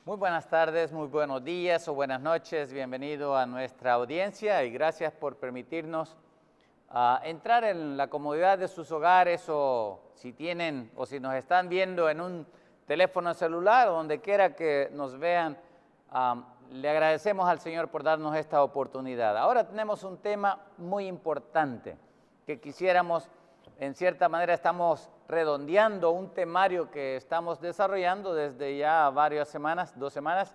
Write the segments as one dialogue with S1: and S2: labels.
S1: Muy buenas tardes, muy buenos días o buenas noches. Bienvenido a nuestra audiencia y gracias por permitirnos entrar en la comodidad de sus hogares o si tienen o si nos están viendo en un teléfono celular o donde quiera que nos vean. Le agradecemos al Señor por darnos esta oportunidad. Ahora tenemos un tema muy importante que quisiéramos, en cierta manera estamos redondeando un temario que estamos desarrollando desde ya varias semanas, 2 semanas,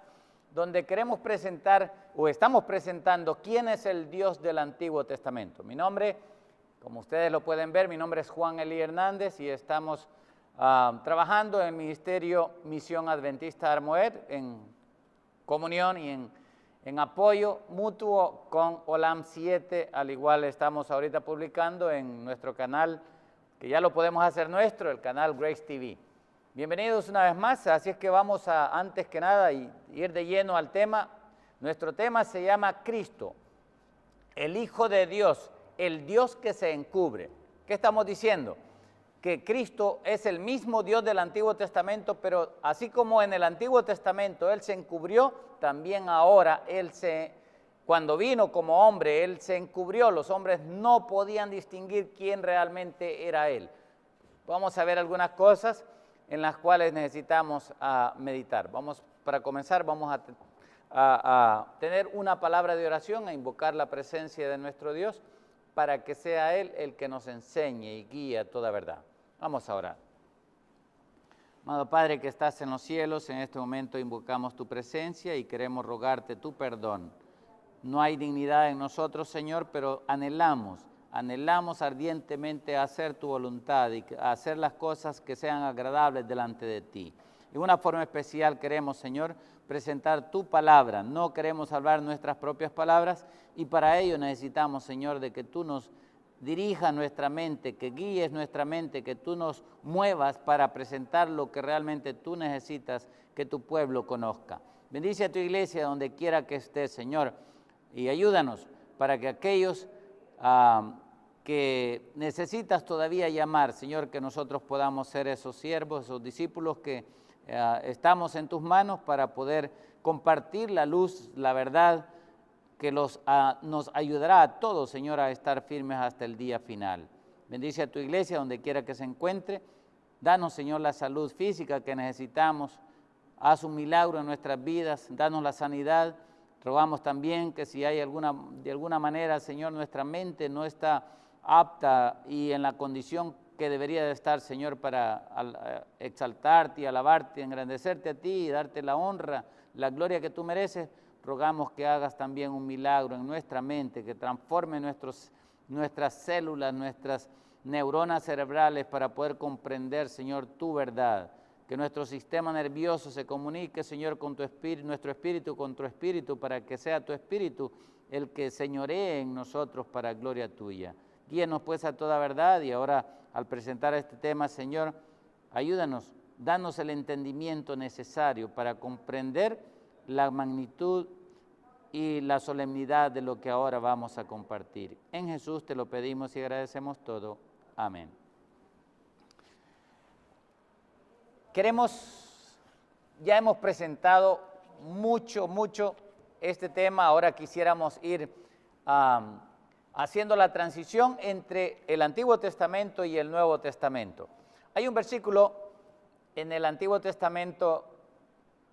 S1: donde queremos presentar o estamos presentando quién es el Dios del Antiguo Testamento. Mi nombre, como ustedes lo pueden ver, mi nombre es Juan Eli Hernández y estamos trabajando en el Ministerio Misión Adventista Armoed en comunión y en apoyo mutuo con Olam 7, al igual estamos ahorita publicando en nuestro canal, que ya lo podemos hacer nuestro, el canal Grace TV. Bienvenidos una vez más, así es que vamos a, antes que nada, ir de lleno al tema. Nuestro tema se llama Cristo, el Hijo de Dios, el Dios que se encubre. ¿Qué estamos diciendo? Que Cristo es el mismo Dios del Antiguo Testamento, pero así como en el Antiguo Testamento Él se encubrió, también ahora cuando vino como hombre, Él se encubrió. Los hombres no podían distinguir quién realmente era Él. Vamos a ver algunas cosas en las cuales necesitamos meditar. Para comenzar, vamos a tener una palabra de oración, a invocar la presencia de nuestro Dios, para que sea Él el que nos enseñe y guíe a toda verdad. Vamos a orar. Amado Padre que estás en los cielos, en este momento invocamos tu presencia y queremos rogarte tu perdón. No hay dignidad en nosotros, Señor, pero anhelamos ardientemente hacer tu voluntad y hacer las cosas que sean agradables delante de ti. De una forma especial queremos, Señor, presentar tu palabra. No queremos hablar nuestras propias palabras y para ello necesitamos, Señor, de que tú nos dirijas nuestra mente, que guíes nuestra mente, que tú nos muevas para presentar lo que realmente tú necesitas que tu pueblo conozca. Bendice a tu iglesia donde quiera que esté, Señor, y ayúdanos para que aquellos que necesitas todavía llamar, Señor, que nosotros podamos ser esos siervos, esos discípulos que estamos en tus manos para poder compartir la luz, la verdad, que nos ayudará a todos, Señor, a estar firmes hasta el día final. Bendice a tu iglesia donde quiera que se encuentre. Danos, Señor, la salud física que necesitamos. Haz un milagro en nuestras vidas. Danos la sanidad. Rogamos también que si hay de alguna manera, Señor, nuestra mente no está apta y en la condición que debería de estar, Señor, para exaltarte y alabarte, engrandecerte a ti y darte la honra, la gloria que tú mereces, rogamos que hagas también un milagro en nuestra mente, que transforme nuestras células, nuestras neuronas cerebrales para poder comprender, Señor, tu verdad. Que nuestro sistema nervioso se comunique, Señor, con tu espíritu, nuestro espíritu con tu espíritu, para que sea tu espíritu el que señoree en nosotros para gloria tuya. Guíanos pues a toda verdad y ahora al presentar este tema, Señor, ayúdanos, danos el entendimiento necesario para comprender la magnitud y la solemnidad de lo que ahora vamos a compartir. En Jesús te lo pedimos y agradecemos todo. Amén. Ya hemos presentado mucho este tema, ahora quisiéramos ir haciendo la transición entre el Antiguo Testamento y el Nuevo Testamento. Hay un versículo en el Antiguo Testamento,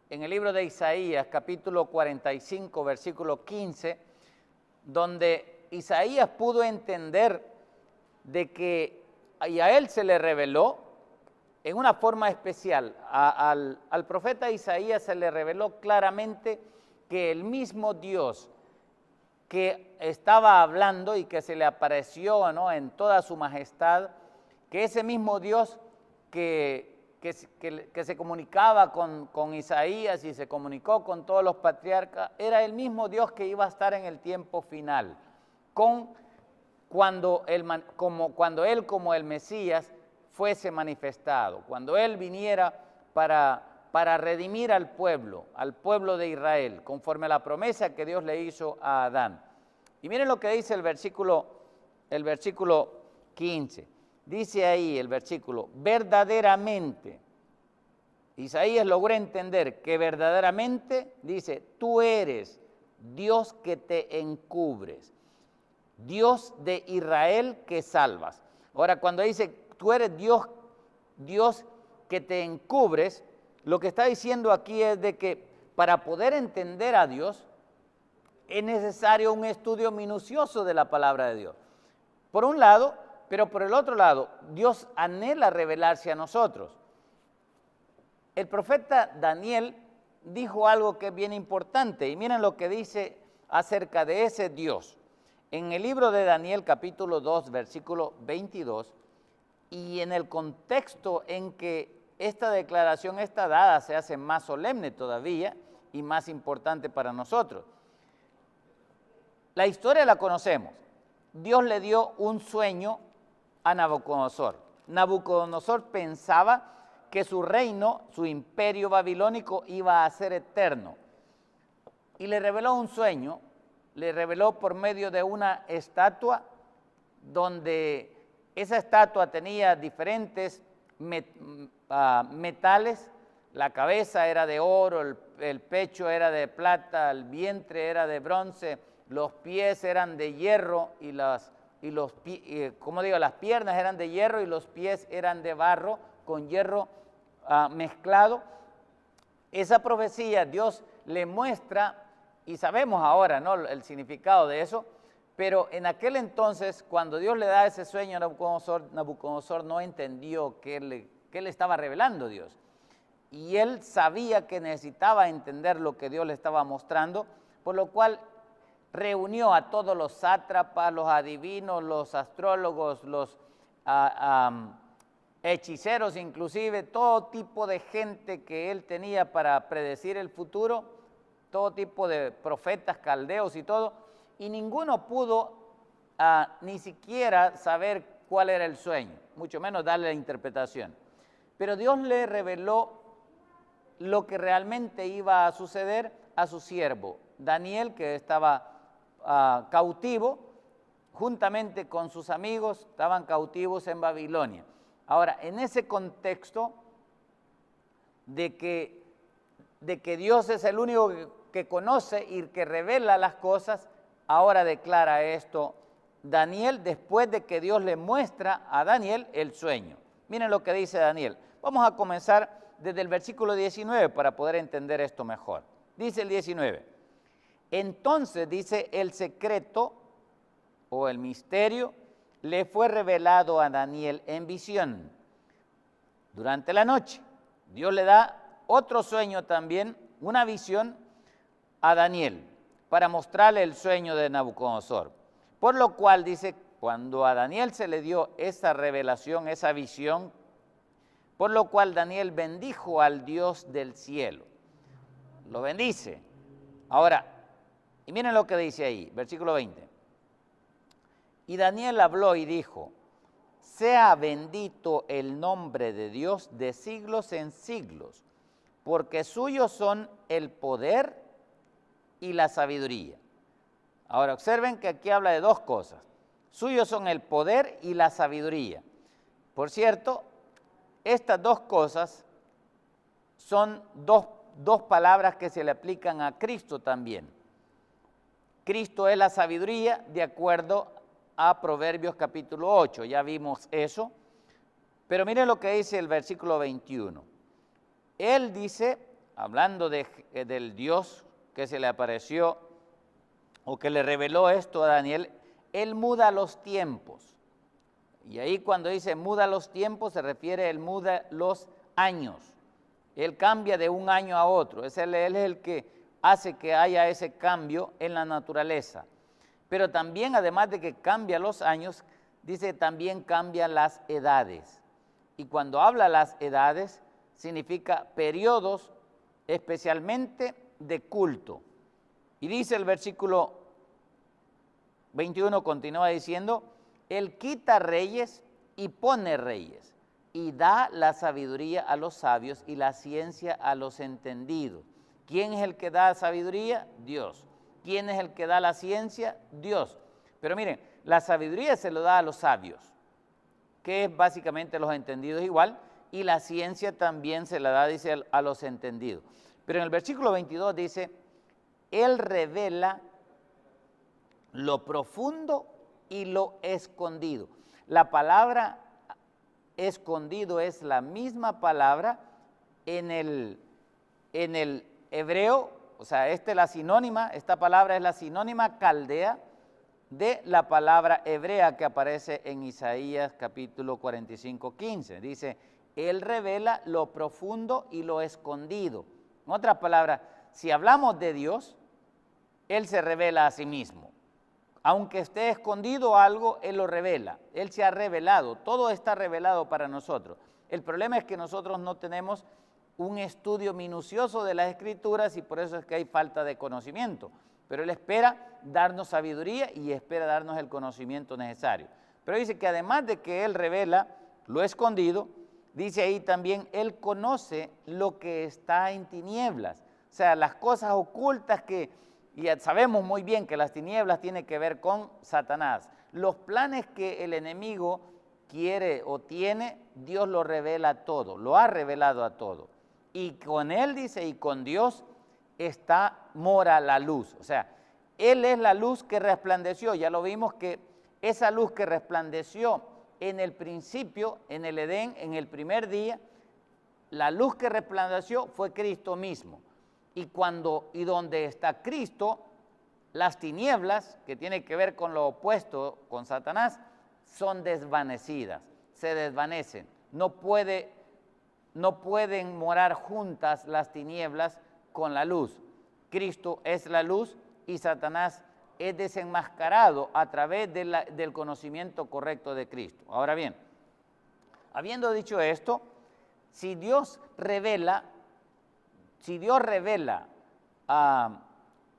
S1: en el libro de Isaías, capítulo 45, versículo 15, donde Isaías pudo entender de que y a él se le reveló en una forma especial. Al profeta Isaías se le reveló claramente que el mismo Dios que estaba hablando y que se le apareció, ¿no?, en toda su majestad, que ese mismo Dios que se comunicaba con Isaías y se comunicó con todos los patriarcas, era el mismo Dios que iba a estar en el tiempo final, cuando Él como el Mesías fuese manifestado, cuando Él viniera para redimir al pueblo de Israel, conforme a la promesa que Dios le hizo a Adán. Y miren lo que dice el versículo 15. Dice ahí el versículo, verdaderamente Isaías logró entender que verdaderamente, dice, tú eres Dios que te encubres, Dios de Israel que salvas. Ahora, cuando dice, tú eres Dios, Dios que te encubres, lo que está diciendo aquí es de que para poder entender a Dios, es necesario un estudio minucioso de la palabra de Dios. Por un lado, pero por el otro lado, Dios anhela revelarse a nosotros. El profeta Daniel dijo algo que es bien importante, y miren lo que dice acerca de ese Dios. En el libro de Daniel, capítulo 2, versículo 22, y en el contexto en que esta declaración está dada, se hace más solemne todavía y más importante para nosotros. La historia la conocemos. Dios le dio un sueño a Nabucodonosor. Nabucodonosor pensaba que su reino, su imperio babilónico, iba a ser eterno. Y le reveló un sueño, le reveló por medio de una estatua, donde esa estatua tenía diferentes metales. La cabeza era de oro, el pecho era de plata, el vientre era de bronce, los pies eran de hierro y las piernas eran de hierro y los pies eran de barro con hierro mezclado. Esa profecía Dios le muestra, y sabemos ahora, ¿no?, el significado de eso, pero en aquel entonces, cuando Dios le da ese sueño a Nabucodonosor no entendió qué le estaba revelando Dios. Y él sabía que necesitaba entender lo que Dios le estaba mostrando, por lo cual reunió a todos los sátrapas, los adivinos, los astrólogos, los hechiceros, inclusive todo tipo de gente que él tenía para predecir el futuro, todo tipo de profetas, caldeos y todo, y ninguno pudo ni siquiera saber cuál era el sueño, mucho menos darle la interpretación. Pero Dios le reveló lo que realmente iba a suceder a su siervo, Daniel, que estaba cautivo, juntamente con sus amigos, estaban cautivos en Babilonia. Ahora, en ese contexto de que Dios es el único que conoce y que revela las cosas, ahora declara esto Daniel después de que Dios le muestra a Daniel el sueño. Miren lo que dice Daniel. Vamos a comenzar desde el versículo 19 para poder entender esto mejor. Dice el 19. Entonces, dice, el secreto o el misterio le fue revelado a Daniel en visión durante la noche. Dios le da otro sueño también, una visión a Daniel para mostrarle el sueño de Nabucodonosor. Por lo cual, dice, cuando a Daniel se le dio esa revelación, esa visión, por lo cual Daniel bendijo al Dios del cielo. Lo bendice. Ahora, y miren lo que dice ahí, versículo 20. Y Daniel habló y dijo, sea bendito el nombre de Dios de siglos en siglos, porque suyos son el poder y la sabiduría. Ahora observen que aquí habla de dos cosas. Suyos son el poder y la sabiduría. Por cierto, estas dos cosas son dos palabras que se le aplican a Cristo también. Cristo es la sabiduría de acuerdo a Proverbios capítulo 8, ya vimos eso. Pero miren lo que dice el versículo 21. Él dice, hablando del Dios que se le apareció o que le reveló esto a Daniel, Él muda los tiempos. Y ahí cuando dice muda los tiempos se refiere, Él muda los años. Él cambia de un año a otro. Él es el que hace que haya ese cambio en la naturaleza. Pero también, además de que cambia los años, dice también cambia las edades. Y cuando habla las edades, significa periodos especialmente de culto. Y dice el versículo 21, continúa diciendo, Él quita reyes y pone reyes, y da la sabiduría a los sabios y la ciencia a los entendidos. ¿Quién es el que da sabiduría? Dios. ¿Quién es el que da la ciencia? Dios. Pero miren, la sabiduría se lo da a los sabios, que es básicamente los entendidos igual, y la ciencia también se la da, dice, a los entendidos. Pero en el versículo 22 dice, Él revela lo profundo y lo escondido. La palabra escondido es la misma palabra en el hebreo, o sea, esta palabra es la sinónima caldea de la palabra hebrea que aparece en Isaías capítulo 45, 15. Dice, Él revela lo profundo y lo escondido. En otras palabras, si hablamos de Dios, Él se revela a sí mismo. Aunque esté escondido algo, Él lo revela. Él se ha revelado, todo está revelado para nosotros. El problema es que nosotros no tenemos un estudio minucioso de las Escrituras y por eso es que hay falta de conocimiento. Pero Él espera darnos sabiduría y espera darnos el conocimiento necesario. Pero dice que además de que Él revela lo escondido, dice ahí también, Él conoce lo que está en tinieblas. O sea, las cosas ocultas y ya sabemos muy bien que las tinieblas tienen que ver con Satanás. Los planes que el enemigo quiere o tiene, Dios lo revela todo, lo ha revelado a todo. Y con Él, dice, y con Dios mora la luz. O sea, Él es la luz que resplandeció. Ya lo vimos que esa luz que resplandeció en el principio, en el Edén, en el primer día, la luz que resplandeció fue Cristo mismo. Y donde está Cristo, las tinieblas, que tiene que ver con lo opuesto, con Satanás, son desvanecidas, se desvanecen. No pueden morar juntas las tinieblas con la luz. Cristo es la luz y Satanás es desenmascarado a través del conocimiento correcto de Cristo. Ahora bien, habiendo dicho esto, si Dios revela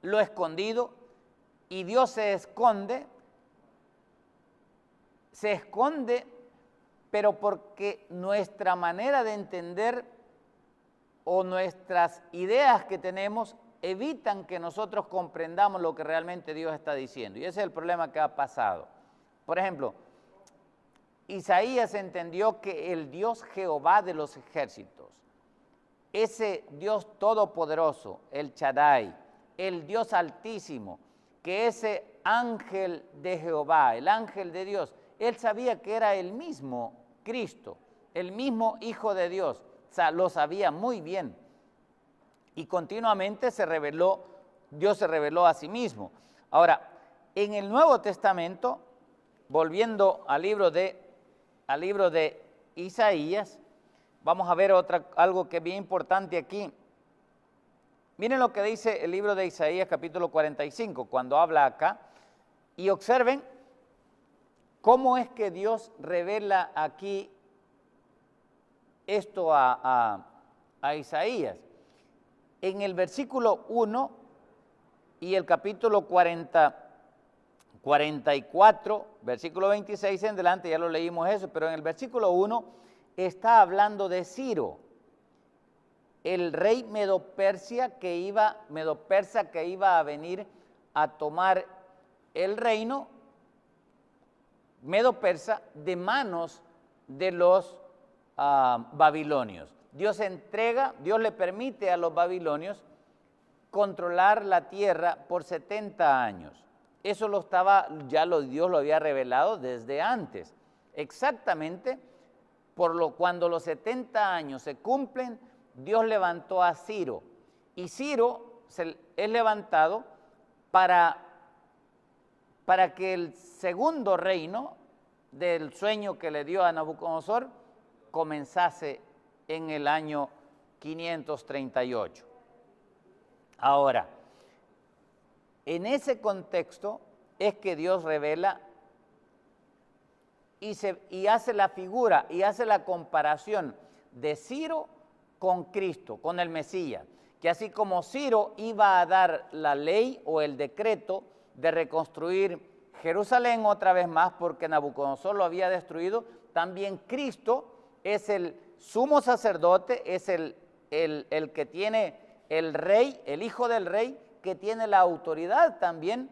S1: lo escondido y Dios se esconde, pero porque nuestra manera de entender o nuestras ideas que tenemos evitan que nosotros comprendamos lo que realmente Dios está diciendo. Y ese es el problema que ha pasado. Por ejemplo, Isaías entendió que el Dios Jehová de los ejércitos, ese Dios todopoderoso, el Shaddai, el Dios altísimo, que ese ángel de Jehová, el ángel de Dios, él sabía que era el mismo Cristo, el mismo Hijo de Dios, o sea, lo sabía muy bien. Y continuamente Dios se reveló a sí mismo. Ahora, en el Nuevo Testamento, volviendo al libro de Isaías, vamos a ver algo que es bien importante aquí. Miren lo que dice el libro de Isaías capítulo 45, cuando habla acá, y observen cómo es que Dios revela aquí esto a Isaías. En el versículo 1 y el capítulo 44, versículo 26 en delante, ya lo leímos eso, pero en el versículo 1 está hablando de Ciro, el rey medo-persa que iba a venir a tomar el reino medo-persa de manos de los babilonios. Dios le permite a los babilonios controlar la tierra por 70 años. Eso Dios lo había revelado desde antes. Exactamente, cuando los 70 años se cumplen, Dios levantó a Ciro. Y Ciro es levantado para que el segundo reino del sueño que le dio a Nabucodonosor comenzase en el año 538. Ahora, en ese contexto es que Dios revela y hace la figura y hace la comparación de Ciro con Cristo, con el Mesías, que así como Ciro iba a dar la ley o el decreto de reconstruir Jerusalén otra vez más porque Nabucodonosor lo había destruido, también Cristo es el sumo sacerdote, es el que tiene el rey, el hijo del rey, que tiene la autoridad también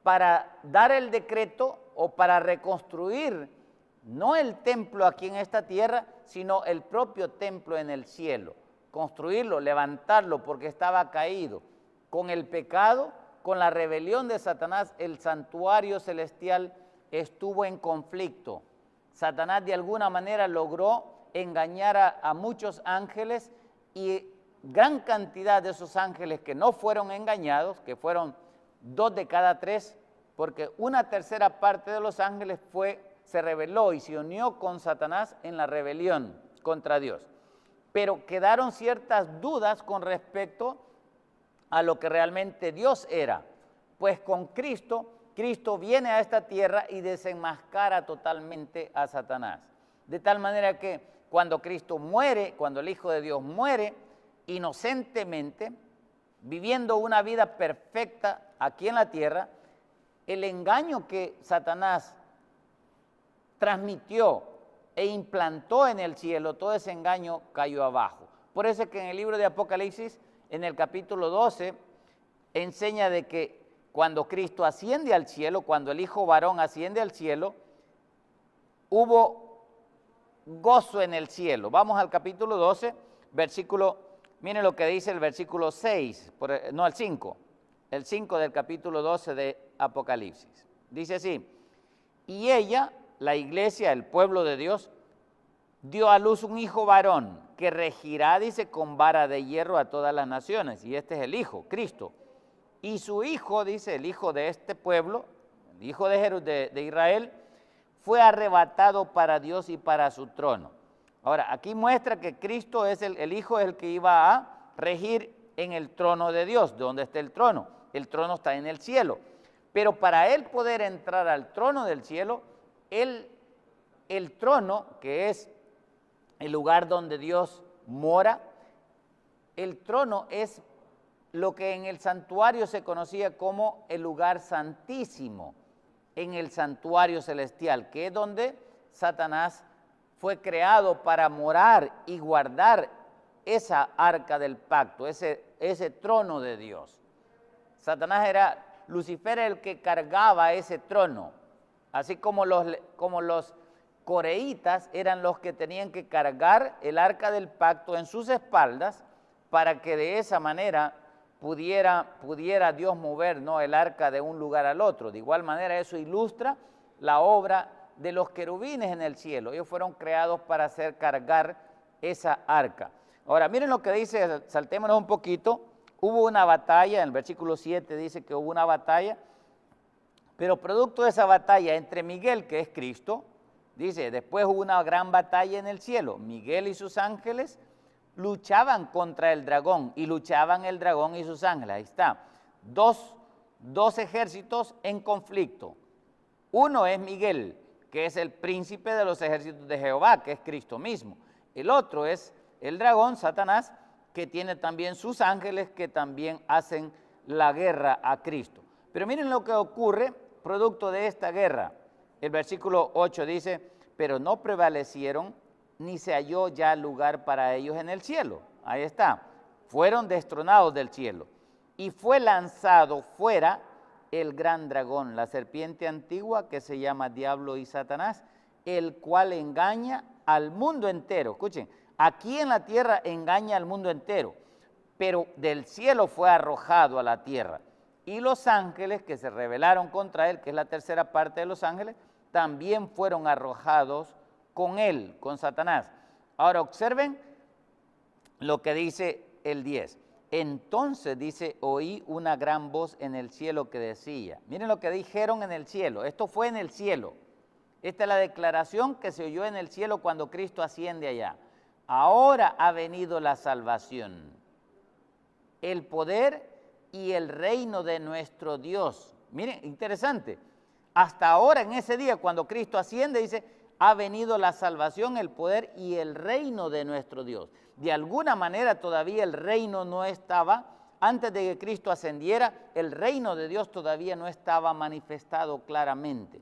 S1: para dar el decreto o para reconstruir no el templo aquí en esta tierra, sino el propio templo en el cielo. Construirlo, levantarlo, porque estaba caído. Con el pecado, con la rebelión de Satanás, el santuario celestial estuvo en conflicto. Satanás de alguna manera logró engañar a muchos ángeles, y gran cantidad de esos ángeles que no fueron engañados, que fueron 2 de cada 3, porque una tercera parte de los ángeles se rebeló y se unió con Satanás en la rebelión contra Dios. Pero quedaron ciertas dudas con respecto a lo que realmente Dios era. Pues con Cristo viene a esta tierra y desenmascara totalmente a Satanás. De tal manera que cuando Cristo muere, cuando el Hijo de Dios muere, inocentemente, viviendo una vida perfecta aquí en la tierra, el engaño que Satanás transmitió e implantó en el cielo, todo ese engaño cayó abajo. Por eso es que en el libro de Apocalipsis, en el capítulo 12, enseña de que cuando Cristo asciende al cielo, cuando el Hijo varón asciende al cielo, hubo gozo en el cielo. Vamos al capítulo 12, miren lo que dice el versículo 6, el 5 del capítulo 12 de Apocalipsis. Dice así: y ella, la iglesia, el pueblo de Dios, dio a luz un hijo varón que regirá, dice, con vara de hierro a todas las naciones. Y este es el Hijo, Cristo. Y su hijo, dice, el hijo de este pueblo, el hijo de Israel, fue arrebatado para Dios y para su trono. Ahora, aquí muestra que Cristo es el Hijo, es el que iba a regir en el trono de Dios. ¿Dónde está el trono? El trono está en el cielo. Pero para él poder entrar al trono del cielo, el trono, que es el lugar donde Dios mora, el trono es lo que en el santuario se conocía como el lugar santísimo, en el santuario celestial, que es donde Satanás fue creado para morar y guardar esa arca del pacto, ese trono de Dios. Lucifer era el que cargaba ese trono, así como los coreitas eran los que tenían que cargar el arca del pacto en sus espaldas para que de esa manera pudiera Dios mover, ¿no?, el arca de un lugar al otro. De igual manera, eso ilustra la obra de los querubines en el cielo. Ellos fueron creados para hacer cargar esa arca. Ahora, miren lo que dice, saltémonos un poquito. Hubo una batalla, en el versículo 7 dice que hubo una batalla, pero producto de esa batalla entre Miguel, que es Cristo, dice, después hubo una gran batalla en el cielo. Miguel y sus ángeles luchaban contra el dragón, y luchaban el dragón y sus ángeles. Ahí está, dos ejércitos en conflicto. Uno es Miguel, que es el príncipe de los ejércitos de Jehová, que es Cristo mismo. El otro es el dragón, Satanás, que tiene también sus ángeles, que también hacen la guerra a Cristo. Pero miren lo que ocurre producto de esta guerra. El versículo 8 dice, pero no prevalecieron, ni se halló ya lugar para ellos en el cielo. Ahí está, fueron destronados del cielo. Y fue lanzado fuera el gran dragón, la serpiente antigua que se llama Diablo y Satanás, el cual engaña al mundo entero. Escuchen, aquí en la tierra engaña al mundo entero, pero del cielo fue arrojado a la tierra. Y los ángeles que se rebelaron contra él, que es la tercera parte de los ángeles, también fueron arrojados con él, con Satanás. Ahora observen lo que dice el 10. Entonces dice, oí una gran voz en el cielo que decía, miren lo que dijeron en el cielo, esto fue en el cielo. Esta es la declaración que se oyó en el cielo cuando Cristo asciende allá. Ahora ha venido la salvación, el poder y el reino de nuestro Dios. Miren, interesante. Hasta ahora, en ese día, cuando Cristo asciende, dice, ha venido la salvación, el poder y el reino de nuestro Dios. De alguna manera todavía el reino no estaba, antes de que Cristo ascendiera, el reino de Dios todavía no estaba manifestado claramente.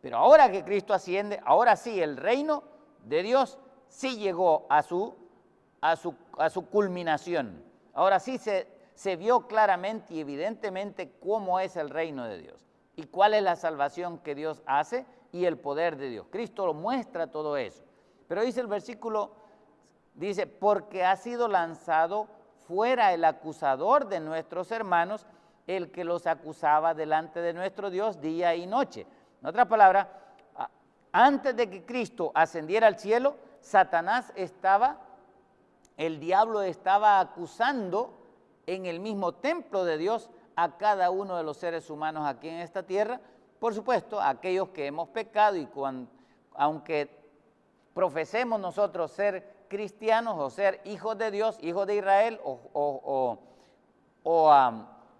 S1: Pero ahora que Cristo asciende, ahora sí, el reino de Dios sí llegó a su culminación. Ahora sí se vio claramente y evidentemente cómo es el reino de Dios y cuál es la salvación que Dios hace y el poder de Dios. Cristo lo muestra todo eso. Pero dice el versículo, dice, porque ha sido lanzado fuera el acusador de nuestros hermanos, el que los acusaba delante de nuestro Dios día y noche. En otras palabras, antes de que Cristo ascendiera al cielo, el diablo estaba acusando en el mismo templo de Dios a cada uno de los seres humanos aquí en esta tierra. Por supuesto, aquellos que hemos pecado y aunque profesemos nosotros ser cristianos o ser hijos de Dios, hijos de Israel o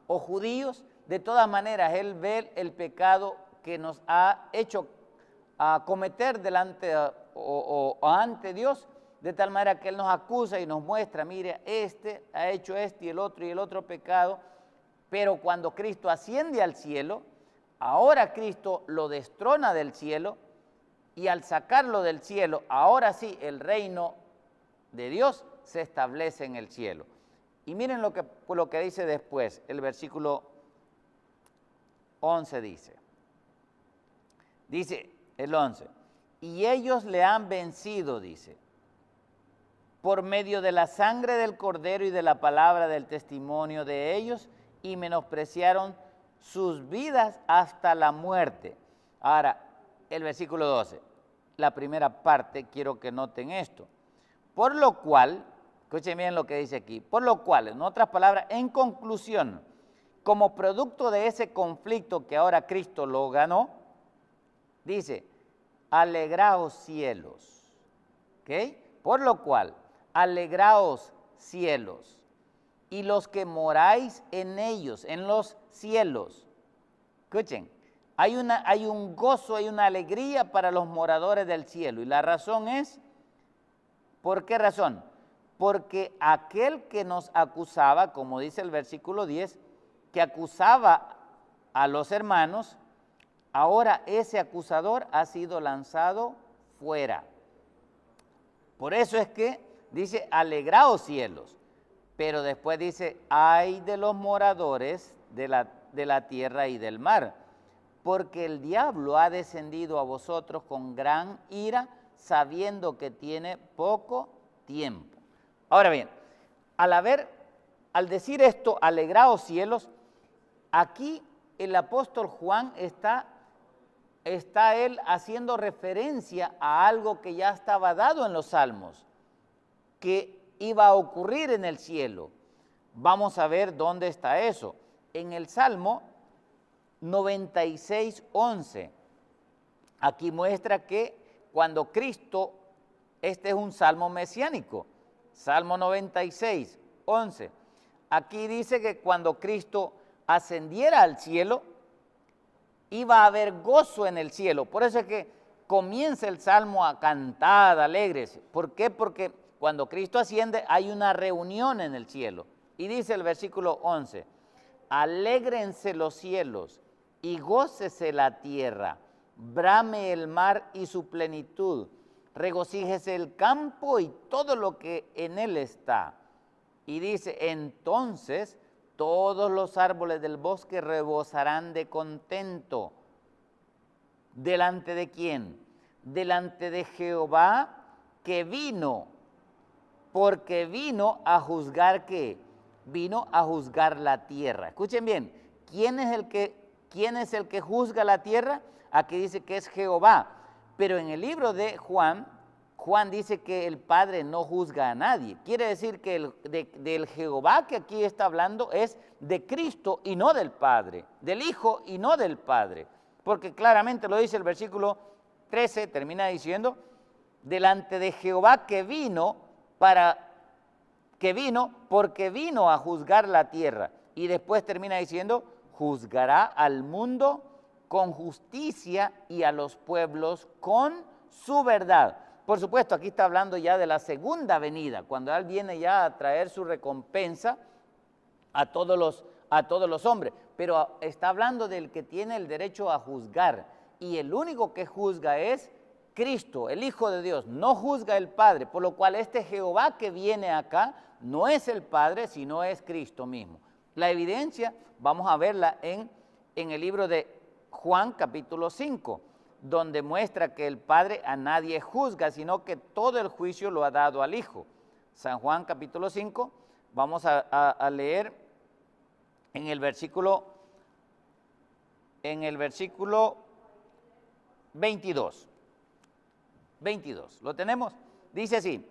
S1: judíos, de todas maneras Él ve el pecado que nos ha hecho cometer delante o ante Dios, de tal manera que Él nos acusa y nos muestra, mire, este ha hecho este y el otro pecado, pero cuando Cristo asciende al cielo, ahora Cristo lo destrona del cielo, y al sacarlo del cielo, ahora sí el reino de Dios se establece en el cielo. Y miren lo que dice después, el versículo 11 dice el 11, y ellos le han vencido, dice, por medio de la sangre del Cordero y de la palabra del testimonio de ellos, y menospreciaron sus vidas hasta la muerte. Ahora, el versículo 12, la primera parte, quiero que noten esto. Por lo cual, escuchen bien lo que dice aquí, por lo cual, en otras palabras, en conclusión, como producto de ese conflicto que ahora Cristo lo ganó, dice, alegraos cielos, ¿ok? Por lo cual, alegraos cielos, y los que moráis en ellos, en los cielos. Escuchen, hay un gozo, hay una alegría para los moradores del cielo. Y la razón es, ¿por qué razón? Porque aquel que nos acusaba, como dice el versículo 10, que acusaba a los hermanos, ahora ese acusador ha sido lanzado fuera. Por eso es que dice, alegraos cielos, pero después dice, ay de los moradores de la tierra y del mar, porque el diablo ha descendido a vosotros con gran ira, sabiendo que tiene poco tiempo. Ahora bien, al decir esto, alegraos cielos, aquí el apóstol Juan está él haciendo referencia a algo que ya estaba dado en los Salmos, que iba a ocurrir en el cielo. Vamos a ver dónde está eso. En el Salmo 96:11, aquí muestra que cuando Cristo, este es un salmo mesiánico, Salmo 96:11, aquí dice que cuando Cristo ascendiera al cielo, iba a haber gozo en el cielo. Por eso es que comienza el salmo a cantar alegres. ¿Por qué? Porque cuando Cristo asciende hay una reunión en el cielo. Y dice el versículo 11, alégrense los cielos y gócese la tierra, brame el mar y su plenitud, regocíjese el campo y todo lo que en él está. Y dice, entonces todos los árboles del bosque rebosarán de contento. ¿Delante de quién? Delante de Jehová, que vino, porque vino a juzgar, ¿qué? Vino a juzgar la tierra. Escuchen bien, ¿quién es el que juzga la tierra? Aquí dice que es Jehová, pero en el libro de Juan dice que el Padre no juzga a nadie. Quiere decir que del Jehová que aquí está hablando es de Cristo y no del Padre, del Hijo y no del Padre. Porque claramente lo dice el versículo 13, termina diciendo, delante de Jehová que vino porque vino a juzgar la tierra. Y después termina diciendo, juzgará al mundo con justicia y a los pueblos con su verdad. Por supuesto, aquí está hablando ya de la segunda venida, cuando Él viene ya a traer su recompensa a todos los hombres. Pero está hablando del que tiene el derecho a juzgar. Y el único que juzga es Cristo, el Hijo de Dios. No juzga el Padre, por lo cual este Jehová que viene acá no es el Padre, sino es Cristo mismo. La evidencia vamos a verla en el libro de Juan capítulo 5. donde muestra que el Padre a nadie juzga, sino que todo el juicio lo ha dado al Hijo. San Juan capítulo 5, vamos a leer en el versículo 22. 22, ¿lo tenemos? Dice así,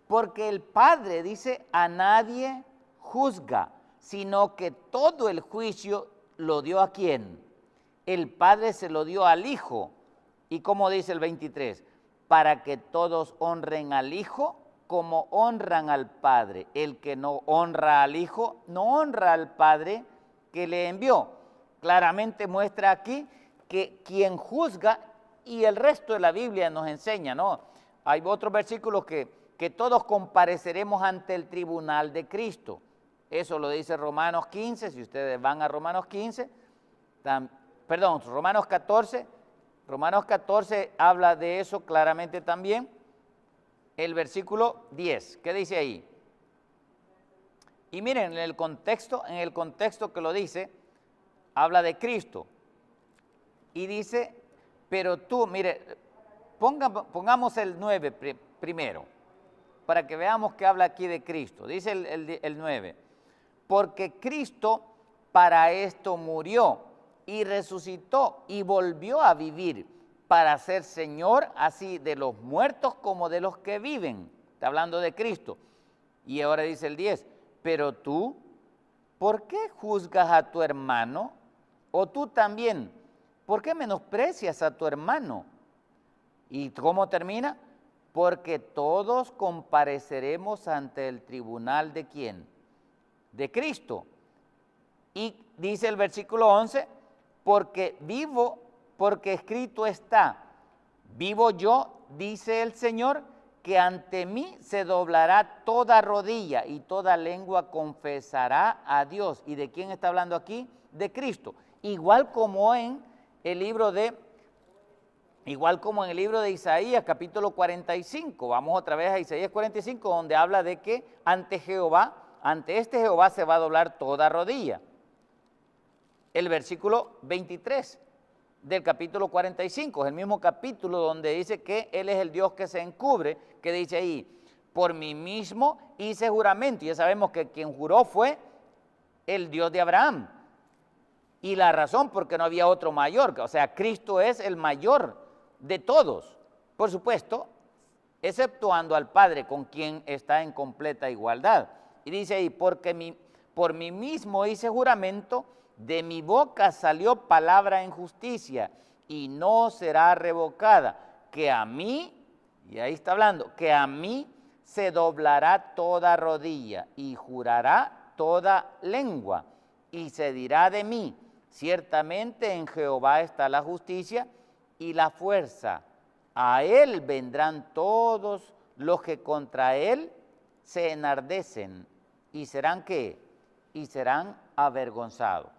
S1: porque el Padre, dice, a nadie juzga, sino que todo el juicio lo dio ¿a quién? El Padre se lo dio al Hijo. ¿Y cómo dice el 23? Para que todos honren al Hijo como honran al Padre. El que no honra al Hijo, no honra al Padre que le envió. Claramente muestra aquí que quien juzga, y el resto de la Biblia nos enseña, ¿no? Hay otros versículos que todos compareceremos ante el tribunal de Cristo. Eso lo dice Romanos 15, si ustedes van a Romanos 15, Romanos 14, Romanos 14 habla de eso claramente también. El versículo 10, ¿qué dice ahí? Y miren, en el contexto que lo dice, habla de Cristo. Y dice, pero tú, mire, pongamos el 9 primero, para que veamos que habla aquí de Cristo. Dice el 9, porque Cristo para esto murió y resucitó y volvió a vivir para ser Señor así de los muertos como de los que viven. Está hablando de Cristo. Y ahora dice el 10, pero tú, ¿por qué juzgas a tu hermano? O tú también, ¿por qué menosprecias a tu hermano? ¿Y cómo termina? Porque todos compareceremos ante el tribunal ¿de quién? De Cristo. Y dice el versículo 11, porque vivo, porque escrito está, vivo yo, dice el Señor, que ante mí se doblará toda rodilla y toda lengua confesará a Dios. ¿Y de quién está hablando aquí? De Cristo. Igual como en el libro de Isaías, capítulo 45. Vamos otra vez a Isaías 45, donde habla de que ante este Jehová se va a doblar toda rodilla. El versículo 23 del capítulo 45, es el mismo capítulo donde dice que Él es el Dios que se encubre, que dice ahí, por mí mismo hice juramento. Y ya sabemos que quien juró fue el Dios de Abraham. Y la razón porque no había otro mayor, o sea, Cristo es el mayor de todos, por supuesto, exceptuando al Padre, con quien está en completa igualdad. Y dice ahí, porque por mí mismo hice juramento, de mi boca salió palabra en justicia, y no será revocada, que a mí, y ahí está hablando, que a mí se doblará toda rodilla, y jurará toda lengua, y se dirá de mí, ciertamente en Jehová está la justicia y la fuerza. A él vendrán todos los que contra él se enardecen. ¿Y serán qué? Y serán avergonzados.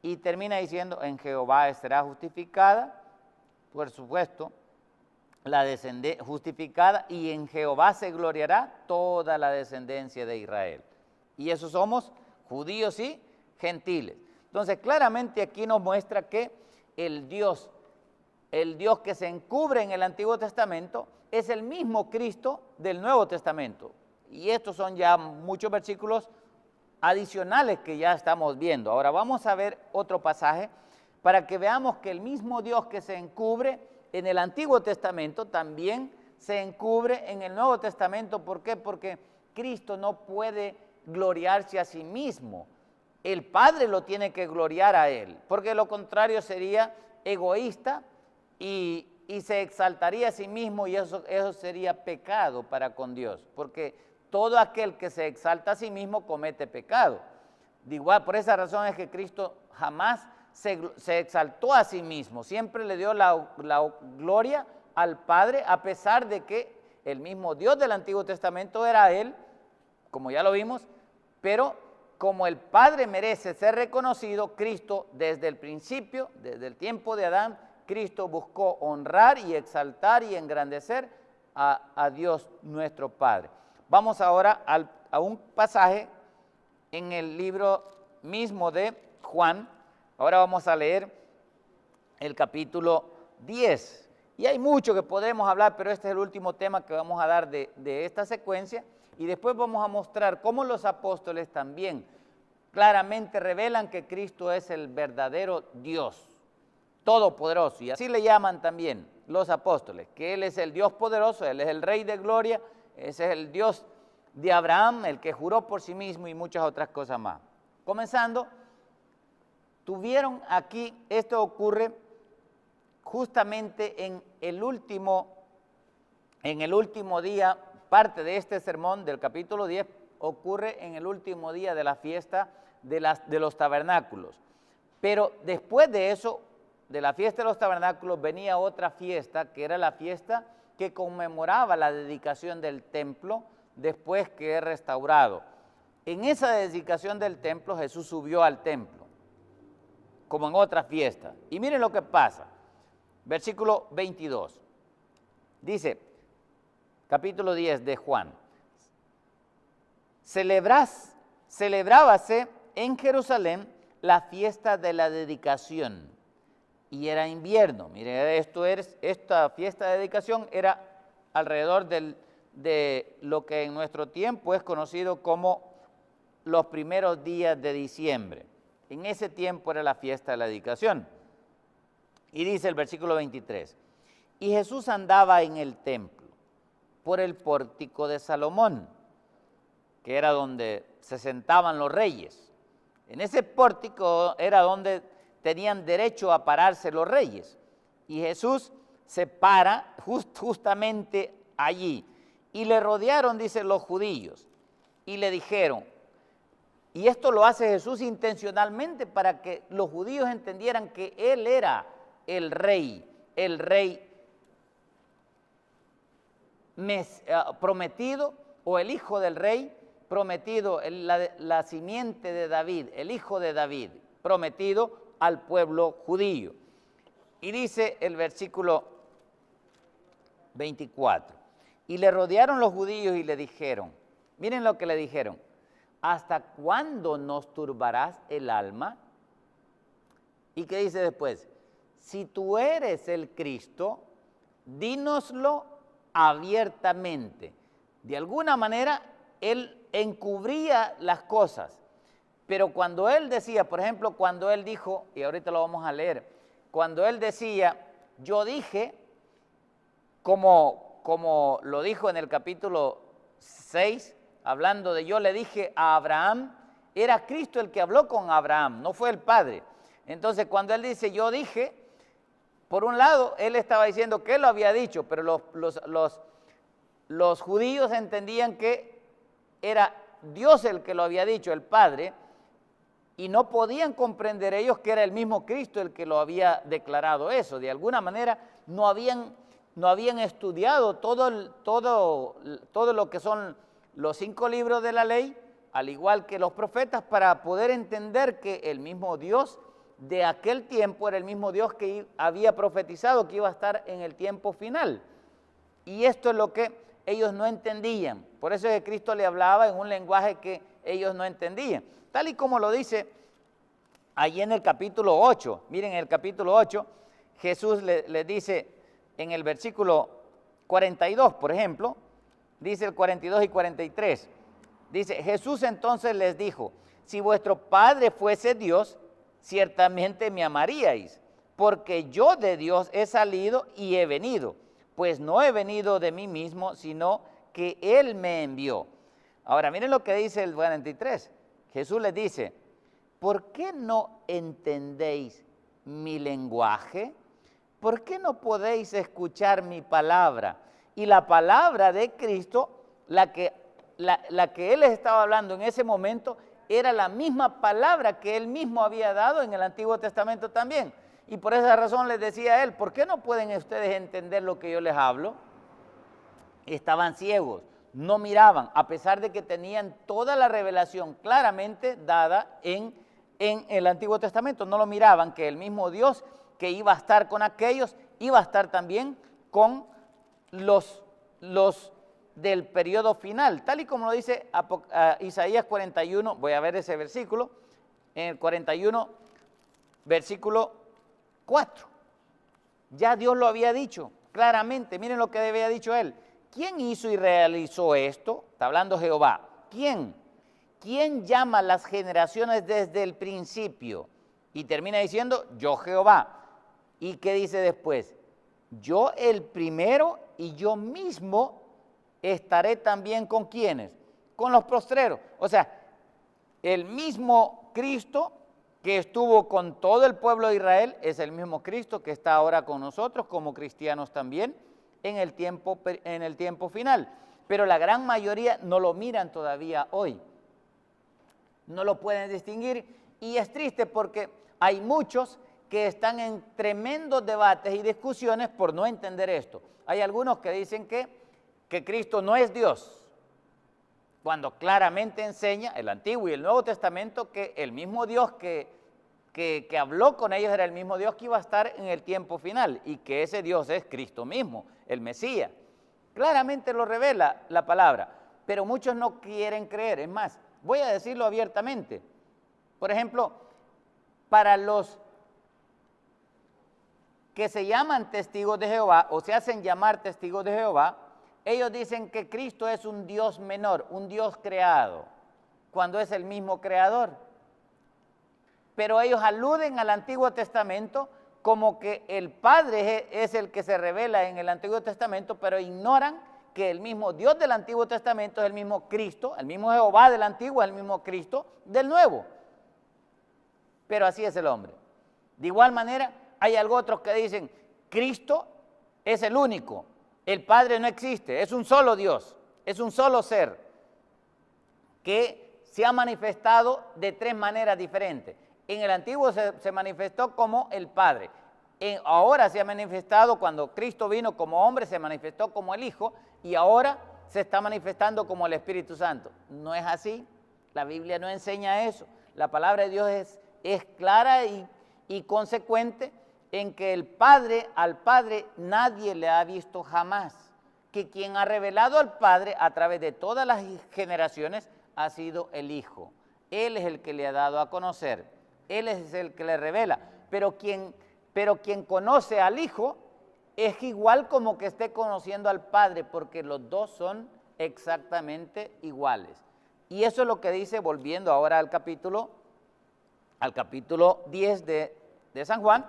S1: Y termina diciendo, en Jehová será justificada, por supuesto, la descendencia justificada, y en Jehová se gloriará toda la descendencia de Israel. Y esos somos judíos y gentiles. Entonces, claramente aquí nos muestra que el Dios que se encubre en el Antiguo Testamento es el mismo Cristo del Nuevo Testamento. Y estos son ya muchos versículos adicionales que ya estamos viendo. Ahora vamos a ver otro pasaje para que veamos que el mismo Dios que se encubre en el Antiguo Testamento también se encubre en el Nuevo Testamento. ¿Por qué? Porque Cristo no puede gloriarse a sí mismo. El Padre lo tiene que gloriar a Él, porque lo contrario sería egoísta y se exaltaría a sí mismo, y eso sería pecado para con Dios, porque todo aquel que se exalta a sí mismo comete pecado. De igual, por esa razón es que Cristo jamás se exaltó a sí mismo, siempre le dio la gloria al Padre, a pesar de que el mismo Dios del Antiguo Testamento era Él, como ya lo vimos, pero como el Padre merece ser reconocido, Cristo desde el principio, desde el tiempo de Adán, Cristo buscó honrar y exaltar y engrandecer a Dios nuestro Padre. Vamos ahora a un pasaje en el libro mismo de Juan. Ahora vamos a leer el capítulo 10. Y hay mucho que podemos hablar, pero este es el último tema que vamos a dar de esta secuencia. Y después vamos a mostrar cómo los apóstoles también claramente revelan que Cristo es el verdadero Dios, todopoderoso. Y así le llaman también los apóstoles, que Él es el Dios poderoso, Él es el Rey de gloria, ese es el Dios de Abraham, el que juró por sí mismo y muchas otras cosas más. Comenzando, tuvieron aquí, esto ocurre justamente en el último día, parte de este sermón del capítulo 10 ocurre en el último día de la fiesta de los tabernáculos. Pero después de eso, de la fiesta de los tabernáculos, venía otra fiesta, que era la fiesta que conmemoraba la dedicación del templo después que es restaurado. En esa dedicación del templo, Jesús subió al templo, como en otra fiesta. Y miren lo que pasa. Versículo 22. Dice, capítulo 10 de Juan. Celebrábase en Jerusalén la fiesta de la dedicación. Y era invierno. Miren, esta fiesta de dedicación era alrededor de lo que en nuestro tiempo es conocido como los primeros días de diciembre. En ese tiempo era la fiesta de la dedicación. Y dice el versículo 23, y Jesús andaba en el templo, por el pórtico de Salomón, que era donde se sentaban los reyes. En ese pórtico era donde tenían derecho a pararse los reyes. Y Jesús se para justamente allí. Y le rodearon, dicen los judíos, y le dijeron, y esto lo hace Jesús intencionalmente para que los judíos entendieran que Él era el rey prometido, o el hijo del rey prometido, la simiente de David, el hijo de David, prometido al pueblo judío. Y dice el versículo 24, y le rodearon los judíos y le dijeron, miren lo que le dijeron, ¿hasta cuándo nos turbarás el alma? ¿Y qué dice después? Si tú eres el Cristo, dínoslo abiertamente. De alguna manera, Él encubría las cosas. Pero cuando Él decía, por ejemplo, cuando Él dijo, y ahorita lo vamos a leer, cuando Él decía, yo dije, como lo dijo en el capítulo 6, hablando de yo le dije a Abraham, era Cristo el que habló con Abraham, no fue el Padre. Entonces, cuando Él dice, yo dije, por un lado, Él estaba diciendo que Él lo había dicho, pero los judíos entendían que era Dios el que lo había dicho, el Padre, y no podían comprender ellos que era el mismo Cristo el que lo había declarado eso. De alguna manera no habían estudiado todo lo que son los 5 libros de la ley, al igual que los profetas, para poder entender que el mismo Dios de aquel tiempo era el mismo Dios que había profetizado que iba a estar en el tiempo final. Y esto es lo que ellos no entendían. Por eso es que Cristo le hablaba en un lenguaje que ellos no entendían. Tal y como lo dice allí en el capítulo 8. Miren, en el capítulo 8, Jesús le dice en el versículo 42, por ejemplo, dice el 42 y 43. Dice, Jesús entonces les dijo, si vuestro Padre fuese Dios, ciertamente me amaríais, porque yo de Dios he salido y he venido, pues no he venido de mí mismo, sino que Él me envió. Ahora, miren lo que dice el 43. Jesús les dice, ¿por qué no entendéis mi lenguaje? ¿Por qué no podéis escuchar mi palabra? Y la palabra de Cristo, la que Él les estaba hablando en ese momento, era la misma palabra que Él mismo había dado en el Antiguo Testamento también. Y por esa razón les decía Él, ¿por qué no pueden ustedes entender lo que yo les hablo? Estaban ciegos, no miraban, a pesar de que tenían toda la revelación claramente dada en el Antiguo Testamento. No lo miraban, que el mismo Dios que iba a estar con aquellos, iba a estar también con los del periodo final, tal y como lo dice Isaías 41, voy a ver ese versículo, en el 41, versículo 4. Ya Dios lo había dicho claramente. Miren lo que había dicho él. ¿Quién hizo y realizó esto? Está hablando Jehová. ¿Quién? ¿Quién llama las generaciones desde el principio? Y termina diciendo, yo Jehová. ¿Y qué dice después? Yo el primero y yo mismo estaré también con quienes, con los postreros. O sea, el mismo Cristo que estuvo con todo el pueblo de Israel es el mismo Cristo que está ahora con nosotros como cristianos también en el tiempo final. Pero la gran mayoría no lo miran todavía hoy. No lo pueden distinguir y es triste porque hay muchos que están en tremendos debates y discusiones por no entender esto. Hay algunos que dicen que Cristo no es Dios, cuando claramente enseña el Antiguo y el Nuevo Testamento que el mismo Dios que habló con ellos era el mismo Dios que iba a estar en el tiempo final y que ese Dios es Cristo mismo, el Mesías. Claramente lo revela la palabra, pero muchos no quieren creer. Es más, voy a decirlo abiertamente. Por ejemplo, para los que se llaman testigos de Jehová o se hacen llamar testigos de Jehová, ellos dicen que Cristo es un Dios menor, un Dios creado, cuando es el mismo creador. Pero ellos aluden al Antiguo Testamento como que el Padre es el que se revela en el Antiguo Testamento, pero ignoran que el mismo Dios del Antiguo Testamento es el mismo Cristo, el mismo Jehová del Antiguo es el mismo Cristo del Nuevo. Pero así es el hombre. De igual manera, hay algo otros que dicen, Cristo es el único, el Padre no existe, es un solo Dios, es un solo ser que se ha manifestado de tres maneras diferentes. En el Antiguo se manifestó como el Padre, ahora se ha manifestado, cuando Cristo vino como hombre, se manifestó como el Hijo, y ahora se está manifestando como el Espíritu Santo. No es así, la Biblia no enseña eso, la palabra de Dios es clara y consecuente en que al Padre nadie le ha visto jamás, que quien ha revelado al Padre a través de todas las generaciones ha sido el Hijo. Él es el que le ha dado a conocer, Él es el que le revela, pero quien conoce al Hijo es igual como que esté conociendo al Padre, porque los dos son exactamente iguales. Y eso es lo que dice, volviendo ahora al capítulo 10 de San Juan,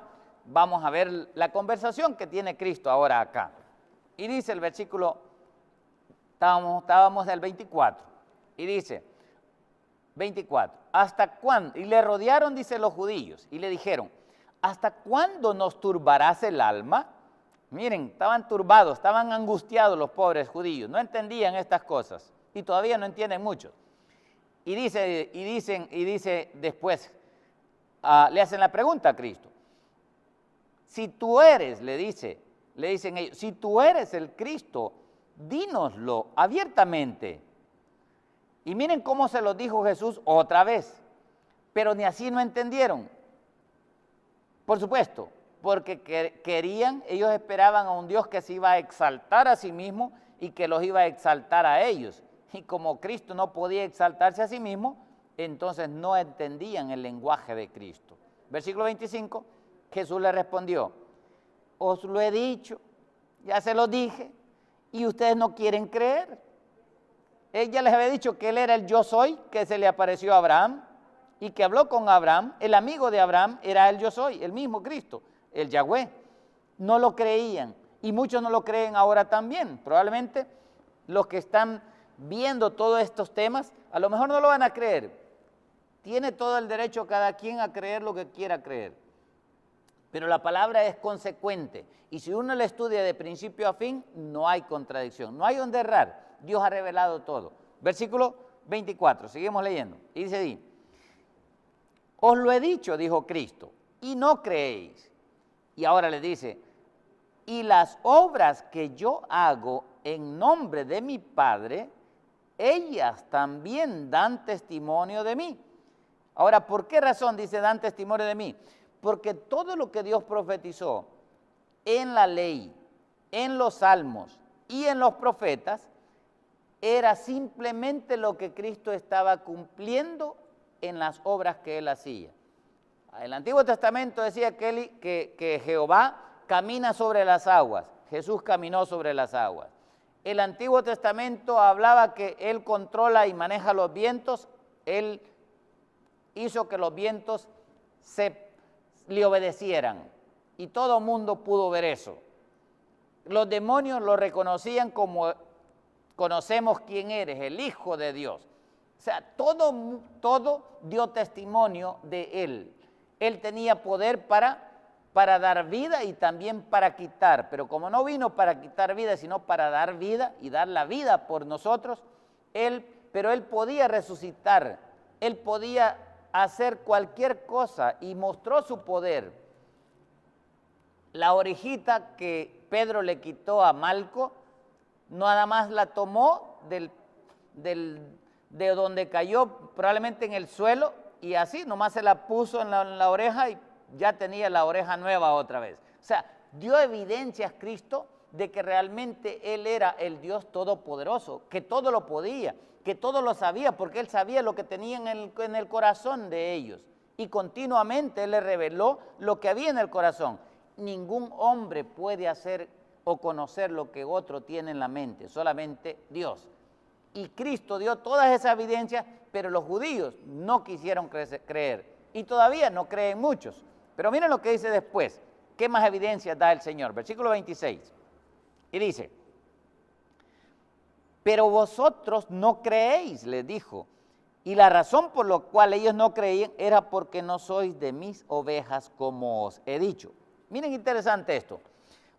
S1: vamos a ver la conversación que tiene Cristo ahora acá. Y dice el versículo, estábamos del 24, y dice, 24, ¿hasta cuándo? Y le rodearon, dice, los judíos, y le dijeron, ¿hasta cuándo nos turbarás el alma? Miren, estaban turbados, estaban angustiados los pobres judíos, no entendían estas cosas, y todavía no entienden mucho. Y dice después, le hacen la pregunta a Cristo, si tú eres, le dicen ellos, si tú eres el Cristo, dínoslo abiertamente. Y miren cómo se lo dijo Jesús otra vez, pero ni así no entendieron. Por supuesto, porque ellos esperaban a un Dios que se iba a exaltar a sí mismo y que los iba a exaltar a ellos. Y como Cristo no podía exaltarse a sí mismo, entonces no entendían el lenguaje de Cristo. Versículo 25, Jesús le respondió, os lo he dicho, ya se lo dije, y ustedes no quieren creer. Él ya les había dicho que él era el yo soy, que se le apareció a Abraham, y que habló con Abraham, el amigo de Abraham era el yo soy, el mismo Cristo, el Yahweh. No lo creían, y muchos no lo creen ahora también. Probablemente los que están viendo todos estos temas, a lo mejor no lo van a creer. Tiene todo el derecho cada quien a creer lo que quiera creer. Pero la palabra es consecuente, y si uno la estudia de principio a fin, no hay contradicción, no hay donde errar. Dios ha revelado todo. Versículo 24, seguimos leyendo, y dice así, os lo he dicho, dijo Cristo, y no creéis. Y ahora le dice, y las obras que yo hago en nombre de mi Padre, ellas también dan testimonio de mí. Ahora, ¿por qué razón dice dan testimonio de mí? Porque todo lo que Dios profetizó en la ley, en los salmos y en los profetas, era simplemente lo que Cristo estaba cumpliendo en las obras que Él hacía. El Antiguo Testamento decía que Jehová camina sobre las aguas. Jesús caminó sobre las aguas. El Antiguo Testamento hablaba que Él controla y maneja los vientos. Él hizo que los vientos le obedecieran. Y todo el mundo pudo ver eso. Los demonios lo reconocían como: conocemos quién eres, el Hijo de Dios. O sea, todo dio testimonio de Él. Él tenía poder para dar vida y también para quitar. Pero como no vino para quitar vida, sino para dar vida y dar la vida por nosotros, pero Él podía resucitar. Él podía hacer cualquier cosa y mostró su poder. La orejita que Pedro le quitó a Malco, nada más la tomó de donde cayó, probablemente en el suelo, y así nomás se la puso en la oreja y ya tenía la oreja nueva otra vez. O sea, dio evidencias Cristo de que realmente Él era el Dios Todopoderoso, que todo lo podía, que todo lo sabía, porque Él sabía lo que tenía en el corazón de ellos. Y continuamente Él les reveló lo que había en el corazón. Ningún hombre puede hacer o conocer lo que otro tiene en la mente, solamente Dios. Y Cristo dio todas esas evidencias, pero los judíos no quisieron creer. Y todavía no creen muchos. Pero miren lo que dice después. ¿Qué más evidencias da el Señor? Versículo 26. Y dice: pero vosotros no creéis, les dijo. Y la razón por la cual ellos no creían era porque no sois de mis ovejas, como os he dicho. Miren, interesante esto.